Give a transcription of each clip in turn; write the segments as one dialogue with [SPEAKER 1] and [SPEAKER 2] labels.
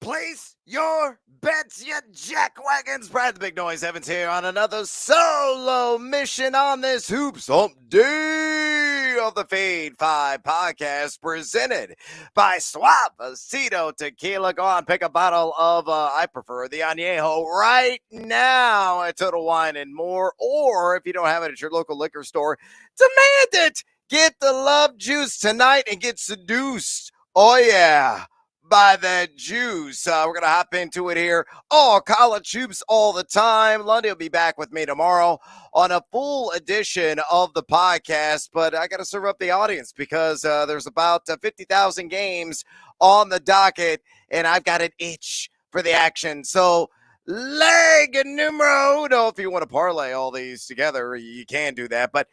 [SPEAKER 1] Place your bets, you jackwagons. Brad the Big Noise Evans here on another solo mission on this Hoops Hump Day of the Fade 5 podcast presented by Suavecito Tequila. Go on, pick a bottle of, I prefer the Añejo right now at Total Wine and More. Or if you don't have it at your local liquor store, demand it. Get the love juice tonight and get seduced. Oh, yeah, by that juice. We're going to hop into it here. All college hoops all the time. Lundy will be back with me tomorrow on a full edition of the podcast, but I got to serve up the audience because there's about 50,000 games on the docket, and I've got an itch for the action. So, leg numero uno, if you want to parlay all these together, you can do that. But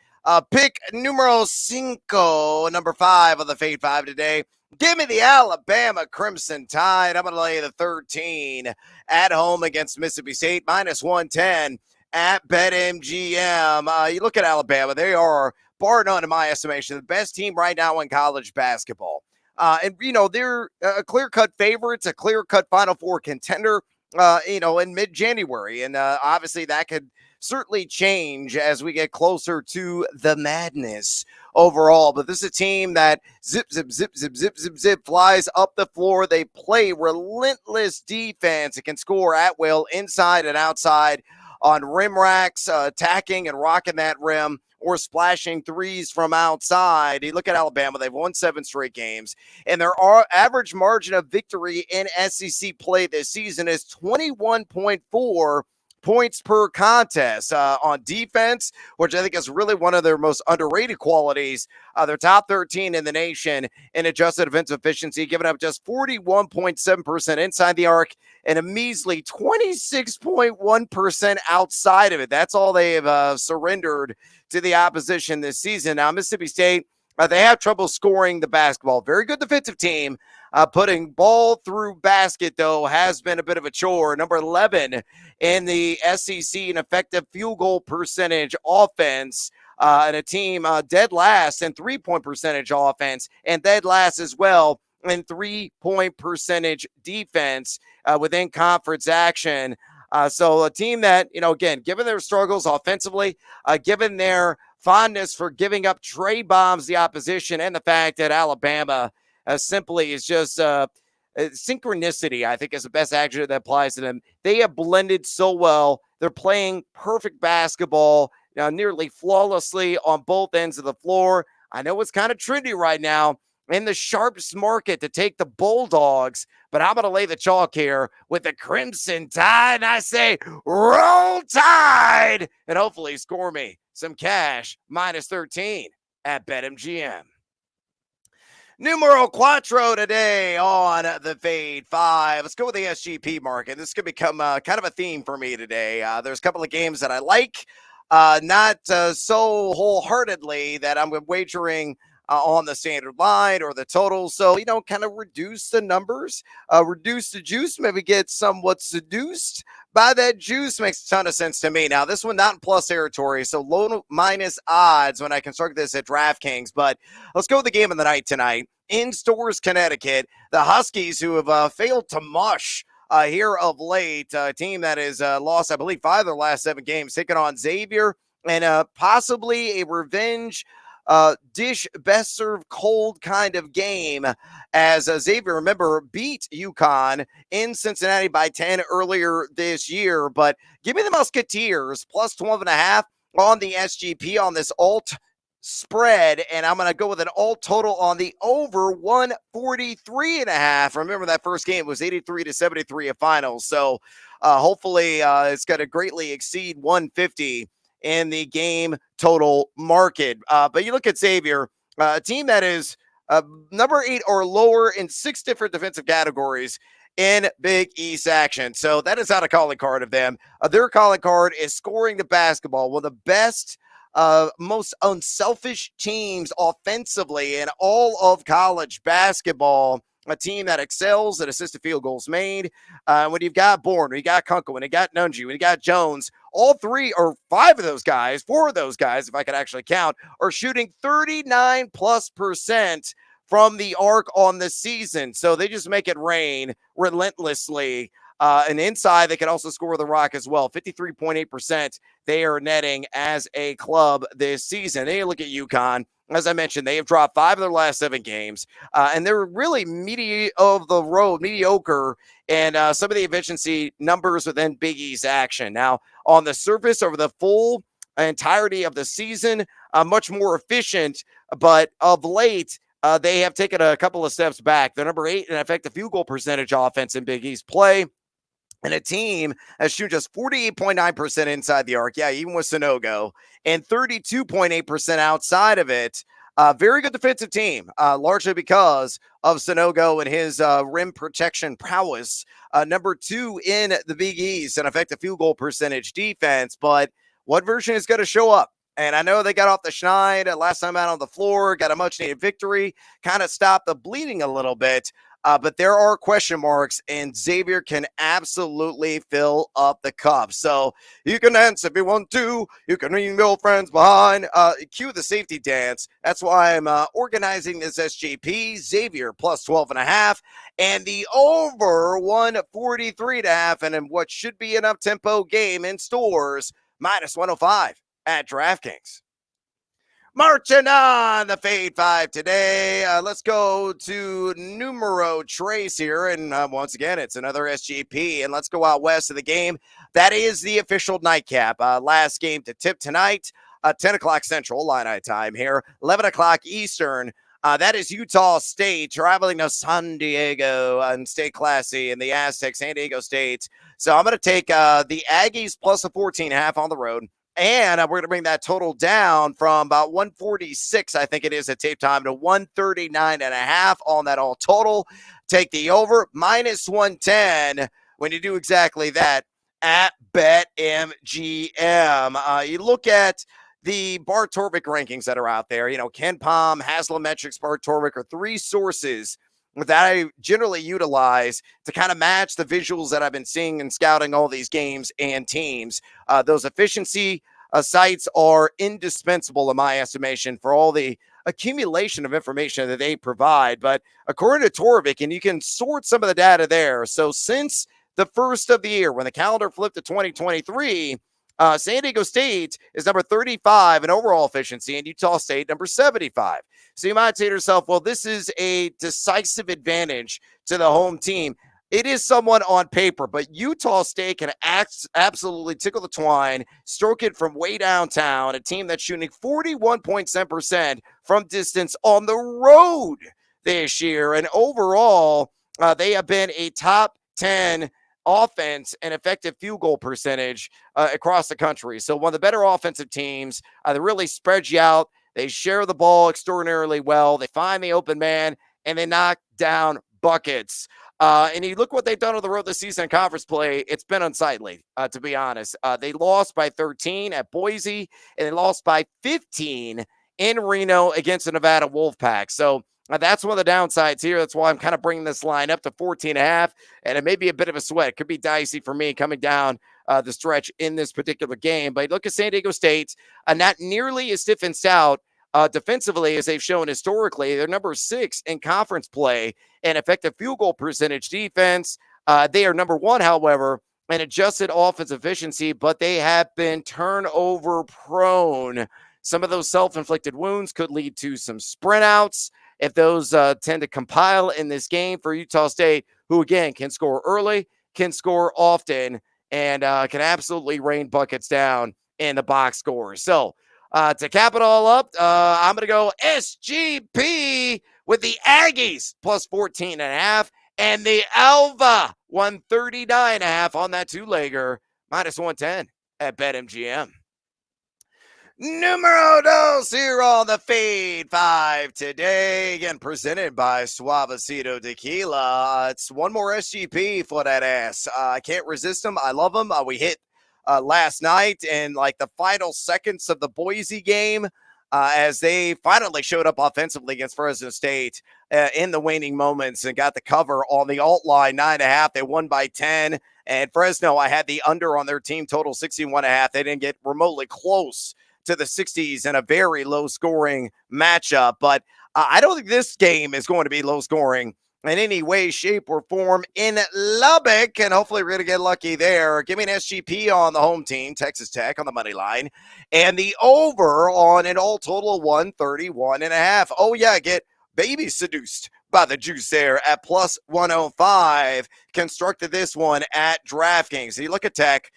[SPEAKER 1] pick numero cinco, number 5 of the Fade 5 today. Give me the Alabama Crimson Tide. I'm going to lay the 13 at home against Mississippi State, minus 110 at BetMGM. You look at Alabama, they are, bar none in my estimation, the best team right now in college basketball. They're a clear-cut favorite. It's a clear-cut Final Four contender, in mid-January. And obviously that could certainly change as we get closer to the madness overall. But this is a team that zip, flies up the floor. They play relentless defense. It can score at will inside and outside on rim racks, attacking and rocking that rim, or splashing threes from outside. You look at Alabama, they've won 7 straight games, and their average margin of victory in SEC play this season is 21.4 points per contest. On defense, which I think is really one of their most underrated qualities. They're top 13 in the nation in adjusted defensive efficiency, giving up just 41.7% inside the arc and a measly 26.1% outside of it. That's all they've surrendered to the opposition this season. Now, Mississippi State, they have trouble scoring the basketball. Very good defensive team. Putting ball through basket, though, has been a bit of a chore. Number 11 in the SEC in effective field goal percentage offense, and a team dead last in three-point percentage offense, and dead last as well in three-point percentage defense within conference action. So a team that, again, given their struggles offensively, given their fondness for giving up trey bombs the opposition, and the fact that Alabama simply is just synchronicity, I think, is the best adjective that applies to them. They have blended so well. They're playing perfect basketball, nearly flawlessly on both ends of the floor. I know it's kind of trendy right now in the sharps market to take the Bulldogs, but I'm going to lay the chalk here with the Crimson Tide, and I say roll Tide, and hopefully score me some cash, minus 13 at BetMGM. Numero Quattro today on the Fade 5. Let's go with the SGP market. This could become kind of a theme for me today. There's a couple of games that I like, not so wholeheartedly that I'm wagering on the standard line or the total. So, kind of reduce the numbers, reduce the juice, maybe get somewhat seduced by that juice. Makes a ton of sense to me. Now, this one not in plus territory, so low minus odds when I construct this at DraftKings. But let's go with the game of the night tonight. In Stores, Connecticut, the Huskies, who have failed to mush here of late, a team that has lost, I believe, 5 of their last 7 games, taking on Xavier, and possibly a revenge dish best served cold kind of game, as Xavier, remember, beat UConn in Cincinnati by 10 earlier this year. But give me the Musketeers plus 12.5 on the SGP on this alt spread, and I'm going to go with an alt total on the over 143.5. Remember, that first game was 83-73 at finals, so hopefully it's going to greatly exceed 150 in the game total market. But you look at Xavier, a team that is number 8 or lower in 6 different defensive categories in Big East action. So that is not a calling card of them. Their calling card is scoring the basketball. One of the best, most unselfish teams offensively in all of college basketball. A team that excels at assisted field goals made. When you've got Bourne, when you got Kunkel, when you got Nunji, when you got Jones, all 3 or 5 of those guys, 4 of those guys, if I could actually count, are shooting 39+% from the arc on the season. So they just make it rain relentlessly. And inside, they can also score the rock as well. 53.8% they are netting as a club this season. Then you look at UConn. As I mentioned, they have dropped 5 of their last 7 games, and they're really mediocre, and some of the efficiency numbers within Big East action. Now, on the surface, over the full entirety of the season, much more efficient, but of late, they have taken a couple of steps back. They're number 8 in effective field goal percentage offense in Big East play. And a team has shooting just 48.9% inside the arc. Yeah, even with Sonogo, and 32.8% outside of it. Very good defensive team, largely because of Sonogo and his rim protection prowess. Number 2 in the Big East and effective field goal percentage defense. But what version is going to show up? And I know they got off the schneid last time out on the floor, got a much-needed victory, kind of stopped the bleeding a little bit. But there are question marks, and Xavier can absolutely fill up the cup. So you can dance if you want to. You can leave your friends behind. Cue the safety dance. That's why I'm organizing this SGP. Xavier plus 12.5, and the over 143.5, and in what should be an up-tempo game in stores, minus 105 at DraftKings. Marching on the Fade 5 today. Let's go to numero trace here. And once again, it's another SGP. And let's go out west of the game. That is the official nightcap. Last game to tip tonight, 10 o'clock Central, Illini time here, 11 o'clock Eastern. That is Utah State traveling to San Diego and stay classy in the Aztecs, San Diego State. So I'm going to take the Aggies plus a 14.5 on the road. And we're going to bring that total down from about 146, I think it is at tape time, to 139.5 on that all total. Take the over, minus 110 when you do exactly that at BetMGM. You look at the Bart Torvik rankings that are out there. You know, Ken Palm, Haslametrics, Bart Torvik are 3 sources that I generally utilize to kind of match the visuals that I've been seeing and scouting all these games and teams. Those efficiency sites are indispensable in my estimation for all the accumulation of information that they provide. But according to Torvik, and you can sort some of the data there. So since the first of the year, when the calendar flipped to 2023, San Diego State is number 35 in overall efficiency, and Utah State number 75. So you might say to yourself, well, this is a decisive advantage to the home team. It is somewhat on paper, but Utah State can absolutely tickle the twine, stroke it from way downtown, a team that's shooting 41.7% from distance on the road this year. And overall, they have been a top 10 offense and effective field goal percentage across the country. So one of the better offensive teams. They really spread you out. They share the ball extraordinarily well. They find the open man, and they knock down buckets. And you look what they've done on the road this season in conference play. It's been unsightly, to be honest. They lost by 13 at Boise, and they lost by 15 in Reno against the Nevada Wolfpack. So that's one of the downsides here. That's why I'm kind of bringing this line up to 14.5, and it may be a bit of a sweat. It could be dicey for me coming down the stretch in this particular game. But look at San Diego State, not nearly as stiff and stout defensively as they've shown historically. They're number 6 in conference play and effective field goal percentage defense. They are number 1, however, in adjusted offensive efficiency, but they have been turnover prone. Some of those self-inflicted wounds could lead to some sprint outs if those tend to compile in this game for Utah State, who, again, can score early, can score often, and can absolutely rain buckets down in the box scores. So to cap it all up, I'm going to go SGP with the Aggies plus 14.5 and the Alva 139.5 on that 2-legger, minus 110 at BetMGM. Numero dos here on the Fade 5 today. Again, presented by Suavecito Tequila. It's one more SGP for that ass. I can't resist them. I love them. We hit last night in like the final seconds of the Boise game as they finally showed up offensively against Fresno State in the waning moments and got the cover on the alt line, 9.5. They won by 10. And Fresno, I had the under on their team total, 61.5. They didn't get remotely close to the 60s in a very low scoring matchup. But I don't think this game is going to be low scoring in any way, shape, or form in Lubbock. And hopefully we're going to get lucky there. Give me an SGP on the home team, Texas Tech on the money line, and the over on an all total 131.5. Oh, yeah, get baby seduced by the juice there at plus 105. Constructed this one at DraftKings. So you look at Tech,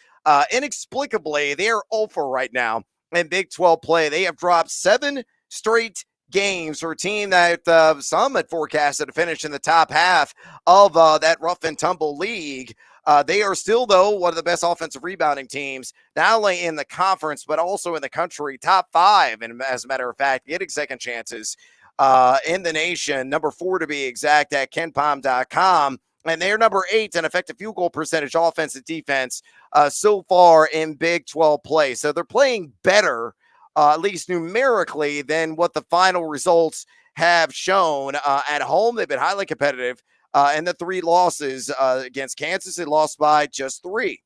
[SPEAKER 1] inexplicably, they're 0 for right now in Big 12 play. They have dropped 7 straight games for a team that some had forecasted to finish in the top half of that rough and tumble league. They are still, though, one of the best offensive rebounding teams, not only in the conference, but also in the country, top 5. And as a matter of fact, getting second chances in the nation, number 4 to be exact at kenpom.com. And they're number 8 in effective field goal percentage, offense and defense so far in Big 12 play. So they're playing better, at least numerically, than what the final results have shown. At home, they've been highly competitive. And the 3 losses against Kansas, they lost by just 3.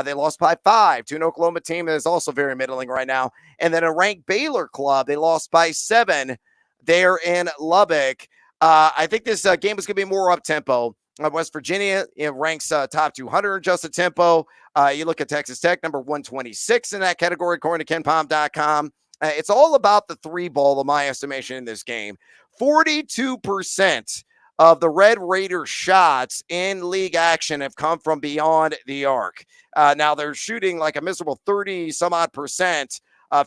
[SPEAKER 1] They lost by 5 to an Oklahoma team that is also very middling right now. And then a ranked Baylor club, they lost by 7 there in Lubbock. I think this game is going to be more up-tempo. West Virginia ranks top 200 adjusted tempo. You look at Texas Tech, number 126 in that category, according to kenpom.com. It's all about the 3 ball, in my estimation, in this game. 42% of the Red Raider shots in league action have come from beyond the arc. Now they're shooting like a miserable 30 some odd percent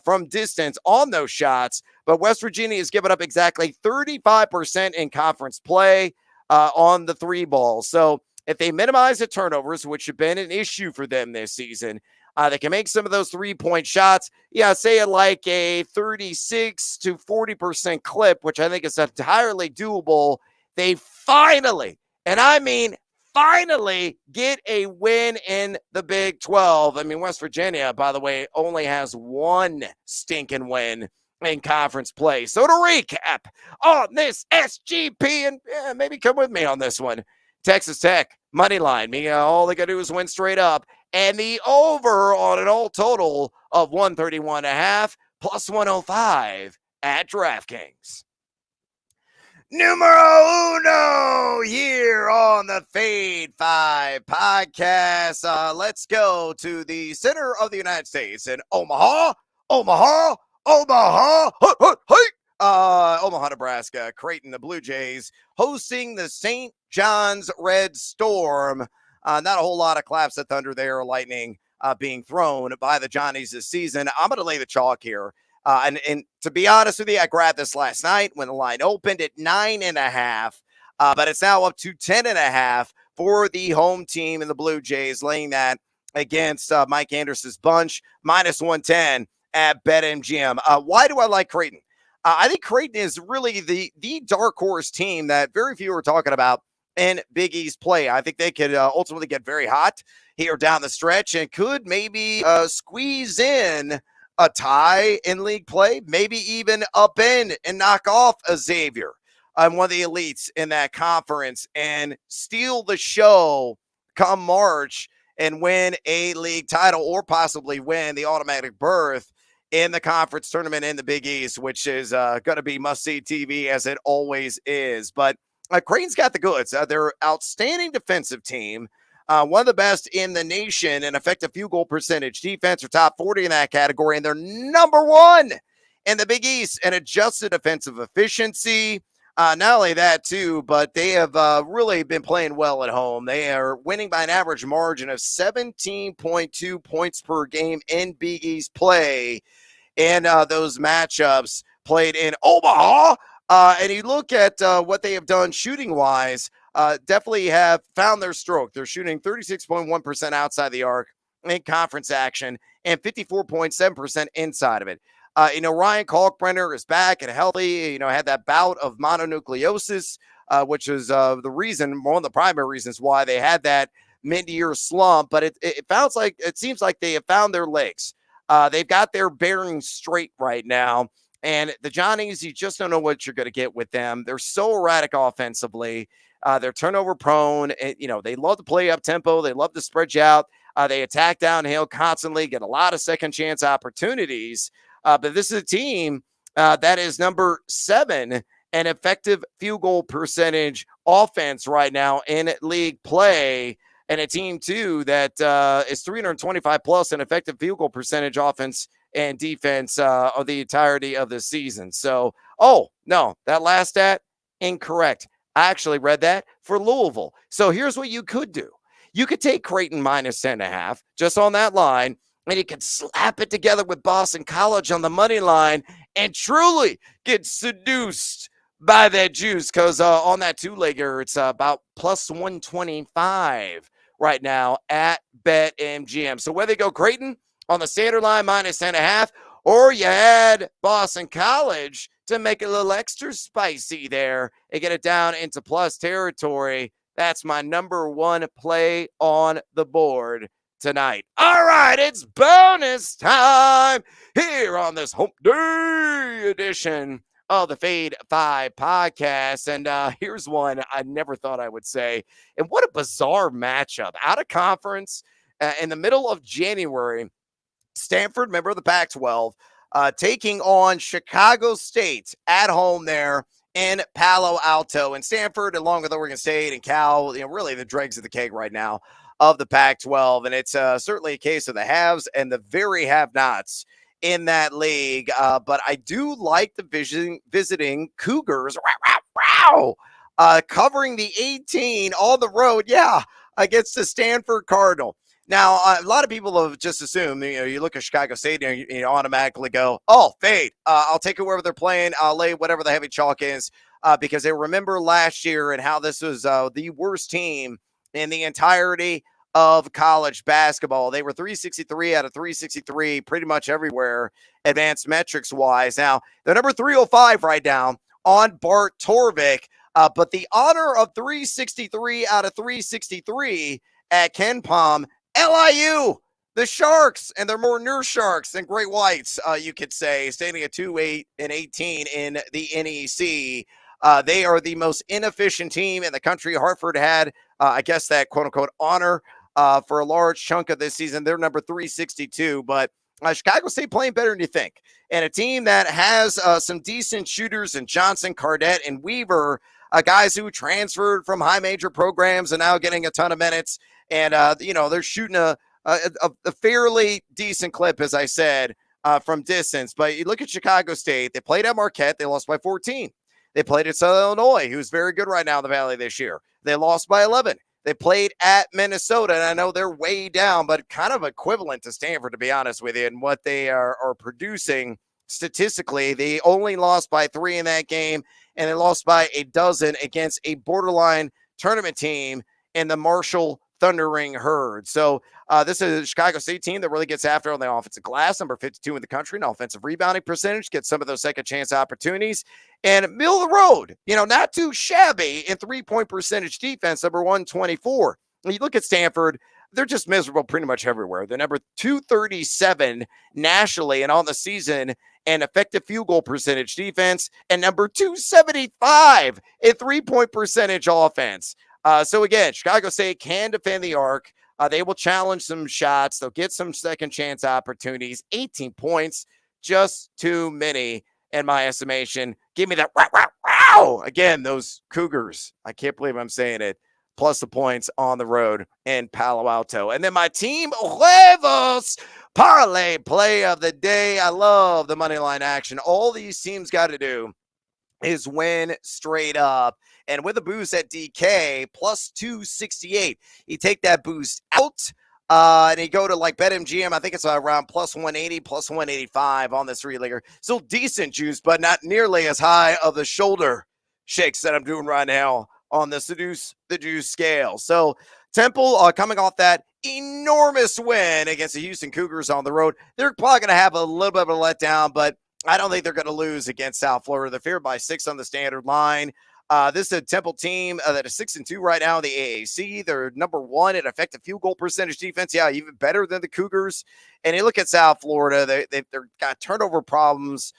[SPEAKER 1] from distance on those shots, but West Virginia has given up exactly 35% in conference play on the 3 ball. So if they minimize the turnovers, which have been an issue for them this season, they can make some of those 3-point shots. Yeah, say it like a 36 to 40% clip, which I think is entirely doable. They finally, and I mean finally, get a win in the Big 12. I mean, West Virginia, by the way, only has 1 stinking win in conference play. So to recap on this SGP, and maybe come with me on this one, Texas Tech, money line. All they got to do is win straight up. And the over on an all total of 131.5 plus 105 at DraftKings. Numero uno here on the Fade 5 podcast. Let's go to the center of the United States in Omaha, Omaha, Nebraska. Creighton, the Blue Jays, hosting the St. John's Red Storm. Not a whole lot of claps of thunder there or lightning being thrown by the Johnnies this season. I'm going to lay the chalk here. And to be honest with you, I grabbed this last night when the line opened at 9.5, but it's now up to 10.5 for the home team in the Blue Jays, laying that against Mike Anderson's bunch, minus 110 at BetMGM. Why do I like Creighton? I think Creighton is really the dark horse team that very few are talking about in Big East play. I think they could ultimately get very hot here down the stretch and could maybe squeeze in a tie in league play, maybe even upend and knock off a Xavier on one of the elites in that conference and steal the show come March and win a league title or possibly win the automatic berth in the conference tournament in the Big East, which is going to be must-see TV as it always is. But Creighton's got the goods. They're outstanding defensive team. One of the best in the nation in effective field goal percentage. Defense are top 40 in that category, and they're number 1 in the Big East in adjusted defensive efficiency. Not only that, too, but they have really been playing well at home. They are winning by an average margin of 17.2 points per game in Big East play in those matchups played in Omaha. And you look at what they have done shooting-wise, definitely have found their stroke. They're shooting 36.1% outside the arc in conference action and 54.7% inside of it. Ryan Kalkbrenner is back and healthy, had that bout of mononucleosis, which is the reason, one of the primary reasons why they had that mid-year slump. But it seems like they have found their legs. They've got their bearings straight right now. And the Johnnies, you just don't know what you're going to get with them. They're so erratic offensively. They're turnover prone. And, they love to play up tempo. They love to spread you out. They attack downhill constantly, get a lot of second chance opportunities. But this is a team that is number 7 an effective field goal percentage offense right now in league play, and a team too that is 325 plus an effective field goal percentage offense and defense of the entirety of the season. So, oh no, that last stat incorrect. I actually read that for Louisville. So here's what you could do. You could take Creighton minus 10.5 just on that line, and you could slap it together with Boston College on the money line and truly get seduced by that juice, because on that two-legger, it's about plus 125 right now at BetMGM. So whether you go Creighton on the standard line minus 10.5, or you add Boston College to make it a little extra spicy there and get it down into plus territory, that's my number one play on the board tonight. All right, it's bonus time here on this Hump Day edition of the Fade 5 podcast. And here's one I never thought I would say. And what a bizarre matchup. Out of conference in the middle of January, Stanford, member of the Pac-12, taking on Chicago State at home there in Palo Alto. And Stanford, along with Oregon State and Cal, really the dregs of the cake right now of the Pac-12. And it's certainly a case of the haves and the very have-nots in that league. But I do like the visiting Cougars covering the 18 on the road, against the Stanford Cardinal. Now, a lot of people have just assumed, you look at Chicago State and you automatically go, oh, fade. I'll take it wherever they're playing. I'll lay whatever the heavy chalk is because they remember last year and how this was the worst team in the entirety of college basketball. They were 363 out of 363 pretty much everywhere, advanced metrics-wise. Now, they're number 305 right now on Bart Torvik, but the honor of 363 out of 363 at Ken Palm, LIU, the Sharks, and they're more near Sharks than Great Whites, you could say, standing at 2-8-18 in the NEC. They are the most inefficient team in the country. Hartford had, I guess, that quote-unquote honor for a large chunk of this season. They're number 362, but Chicago State playing better than you think. And a team that has some decent shooters in Johnson, Cardette, and Weaver, guys who transferred from high major programs and now getting a ton of minutes. And, they're shooting a fairly decent clip, as I said, from distance. But you look at Chicago State, they played at Marquette. They lost by 14. They played at Southern Illinois, who's very good right now in the Valley this year. They lost by 11. They played at Minnesota, and I know they're way down, but kind of equivalent to Stanford, to be honest with you, and what they are producing statistically. They only lost by 3 in that game, and they lost by 12 against a borderline tournament team in the Marshall Thundering Herd. So this is a Chicago State team that really gets after on the offensive glass, number 52 in the country, an offensive rebounding percentage, gets some of those second chance opportunities, and middle of the road, not too shabby in 3-point percentage defense, number 124. When you look at Stanford, they're just miserable pretty much everywhere. They're number 237 nationally and on the season and effective field goal percentage defense, and number 275 in 3-point percentage offense. So again, Chicago State can defend the arc. They will challenge some shots. They'll get some second chance opportunities. 18 points, just too many in my estimation. Give me that wow. Again, those Cougars. I can't believe I'm saying it. Plus the points on the road in Palo Alto. And then my team, Huevos, parlay play of the day. I love the money line action. All these teams got to do is win straight up. And with a boost at DK, plus 268, you take that boost out and you go to like BetMGM. I think it's around plus 180, plus 185 on this three-legger. Still decent juice, but not nearly as high of the shoulder shakes that I'm doing right now on the Seduce the Juice scale. So Temple coming off that enormous win against the Houston Cougars on the road. They're probably going to have a little bit of a letdown, but I don't think they're going to lose against South Florida. They're favored by 6 on the standard line. This is a Temple team that is 6-2 right now in the AAC. They're number 1 in effective field goal percentage defense. Yeah, even better than the Cougars. And you look at South Florida, they've got turnover problems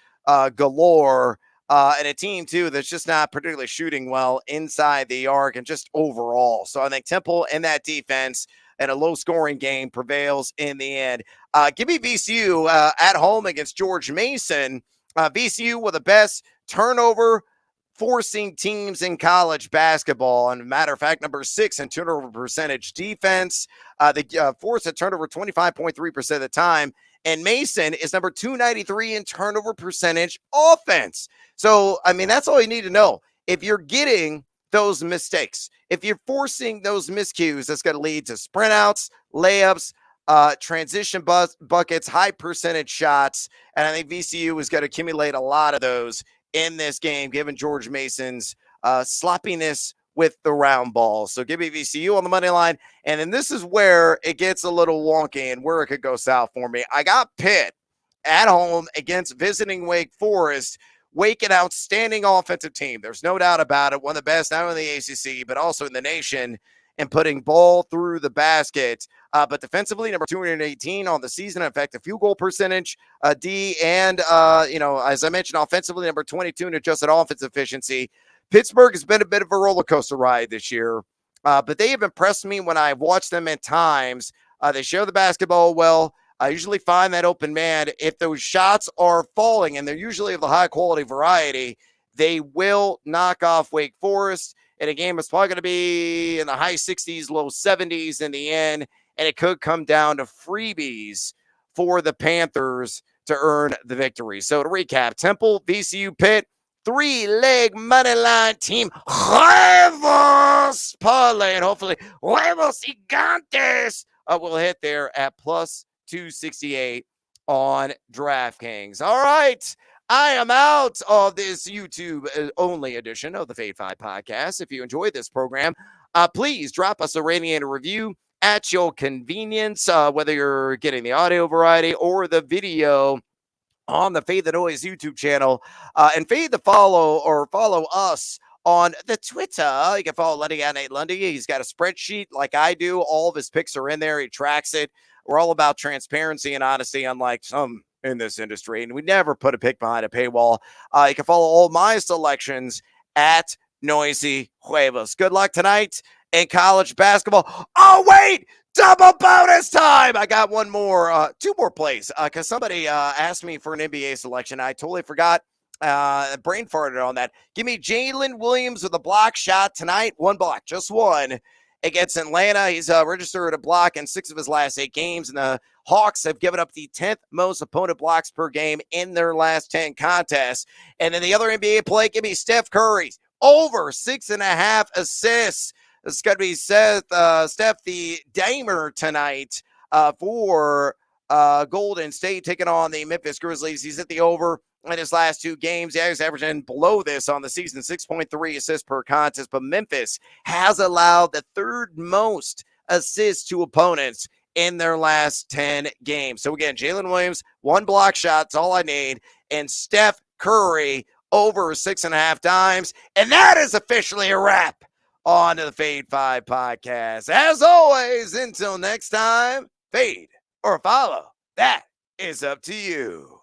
[SPEAKER 1] galore. And a team, too, that's just not particularly shooting well inside the arc and just overall. So I think Temple and that defense and a low-scoring game prevails in the end. Give me VCU at home against George Mason. VCU with the best turnover forcing teams in college basketball. And matter of fact, number 6 in turnover percentage defense. They force a turnover 25.3% of the time. And Mason is number 293 in turnover percentage offense. So, I mean, that's all you need to know. If you're getting those mistakes, if you're forcing those miscues, that's going to lead to sprint outs, layups, transition buckets, high percentage shots. And I think VCU is going to accumulate a lot of those in this game, given George Mason's sloppiness with the round ball. So give me VCU on the money line. And then this is where it gets a little wonky and where it could go south for me. I got Pitt at home against visiting Wake Forest. Wake, an outstanding offensive team. There's no doubt about it. One of the best, not only in the ACC, but also in the nation, and putting ball through the basket. But defensively, number 218 on the season, effective field goal percentage, D, and, as I mentioned, offensively, number 22 in adjusted offense efficiency. Pittsburgh has been a bit of a roller coaster ride this year, but they have impressed me when I've watched them at times. They share the basketball well. I usually find that open man, if those shots are falling, and they're usually of the high quality variety, they will knock off Wake Forest in a game that's probably going to be in the high 60s, low 70s in the end, and it could come down to freebies for the Panthers to earn the victory. So to recap, Temple, VCU, Pitt, 3-leg money line team, Huevos parlay, and hopefully Huevos Gigantes will hit there at plus 268 on DraftKings. All right. I am out of this YouTube only edition of the Fade 5 podcast. If you enjoyed this program, please drop us a rating and a review at your convenience, whether you're getting the audio variety or the video on the Fade the Noise YouTube channel. And fade the follow us on the Twitter. You can follow Lundy at Nate Lundy. He's got a spreadsheet like I do. All of his picks are in there. He tracks it. We're all about transparency and honesty, unlike some in this industry. And we never put a pick behind a paywall. You can follow all my selections at Noisy Huevos. Good luck tonight in college basketball. Oh, wait! Double bonus time! I got one more, 2 more plays, because somebody asked me for an NBA selection. I totally forgot. Brain farted on that. Give me Jalen Williams with a block shot tonight. 1 block, just 1 against Atlanta. He's registered a block in 6 of his last 8 games, and the Hawks have given up the 10th most opponent blocks per game in their last 10 contests. And then the other NBA play, give me Steph Curry over 6.5 assists. It's going to be Steph the Damer tonight for Golden State taking on the Memphis Grizzlies. He's at the over in his last 2 games. Yeah, he's averaging below this on the season, 6.3 assists per contest. But Memphis has allowed the 3rd most assists to opponents in their last 10 games. So again, Jalen Williams, 1 block shot, that's all I need. And Steph Curry over 6.5 times. And that is officially a wrap on to the Fade 5 podcast. As always, until next time, fade or follow. That is up to you.